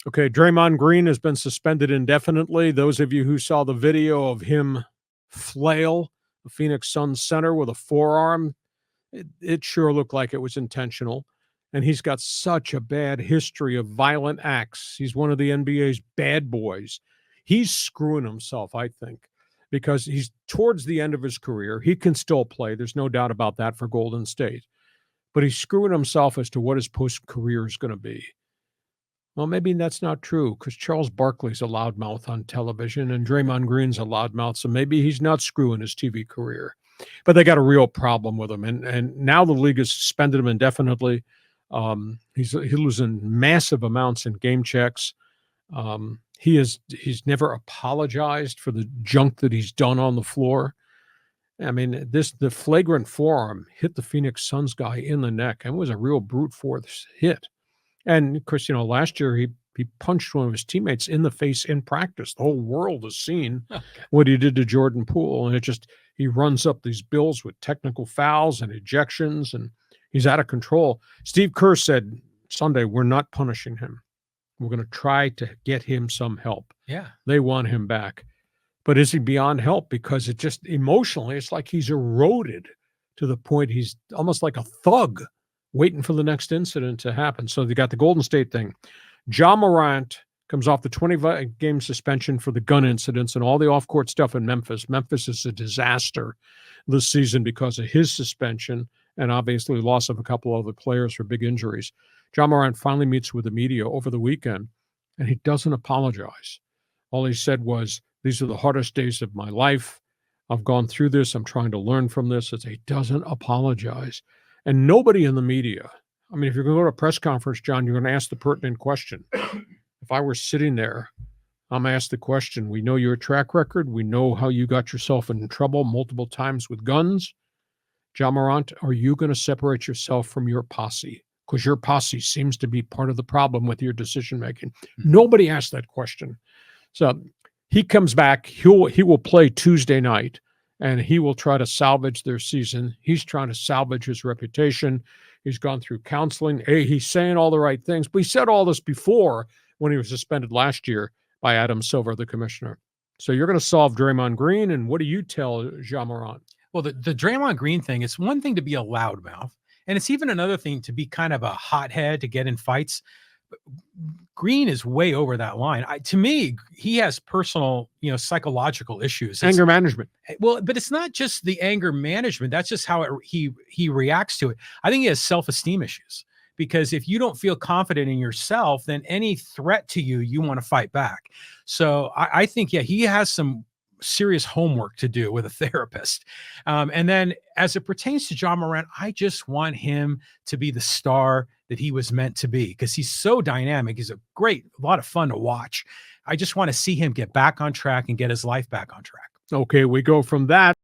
Okay, Draymond Green has been suspended indefinitely. Those of you who saw the video of him flail the Phoenix Suns center with a forearm, it sure looked like it was intentional. And he's got such a bad history of violent acts. He's one of the NBA's bad boys. He's screwing himself, I think, because he's towards the end of his career. He can still play. There's no doubt about that for Golden State. But he's screwing himself as to what his post-career is going to be. Well, maybe that's not true because Charles Barkley's a loudmouth on television and Draymond Green's a loudmouth, so maybe he's not screwing his TV career. But they got a real problem with him, and now the league has suspended him indefinitely. He's losing massive amounts in game checks. He's never apologized for the junk that he's done on the floor. I mean, the flagrant forearm hit the Phoenix Suns guy in the neck and was a real brute force hit. And of course, last year he punched one of his teammates in the face in practice. The whole world has seen what he did to Jordan Poole. And he runs up these bills with technical fouls and ejections, and he's out of control. Steve Kerr said Sunday, we're not punishing him. We're going to try to get him some help. Yeah. They want him back. But is he beyond help? Because it just emotionally, it's like he's eroded to the point he's almost like a thug waiting for the next incident to happen. So they got the Golden State thing. Ja Morant comes off the 20-game suspension for the gun incidents and all the off-court stuff in Memphis. Memphis is a disaster this season because of his suspension and obviously loss of a couple of other players for big injuries. Ja Morant finally meets with the media over the weekend, and he doesn't apologize. All he said was, these are the hardest days of my life. I've gone through this. I'm trying to learn from this. He doesn't apologize. And nobody in the media, I mean, if you're going to go to a press conference, John, you're going to ask the pertinent question. If I were sitting there, I'm asked the question, we know your track record. We know how you got yourself in trouble multiple times with guns. Ja Morant, are you going to separate yourself from your posse? Because your posse seems to be part of the problem with your decision-making. Nobody asked that question. So he comes back. He will play Tuesday night, and he will try to salvage their season. He's trying to salvage his reputation. He's gone through counseling. He's saying all the right things. But he said all this before when he was suspended last year by Adam Silver, the commissioner. So you're going to solve Draymond Green, and what do you tell Ja Morant? Well, the Draymond Green thing, it's one thing to be a loudmouth, and it's even another thing to be kind of a hothead to get in fights. Green is way over that line. To me, he has personal, psychological issues. Anger management. Well, but it's not just the anger management. That's just how he reacts to it. I think he has self-esteem issues, because if you don't feel confident in yourself, then any threat to you, you want to fight back. So I think, he has some serious homework to do with a therapist. And then as it pertains to Ja Morant, I just want him to be the star that he was meant to be, because he's so dynamic. He's a lot of fun to watch. I just want to see him get back on track and get his life back on track. Okay, we go from that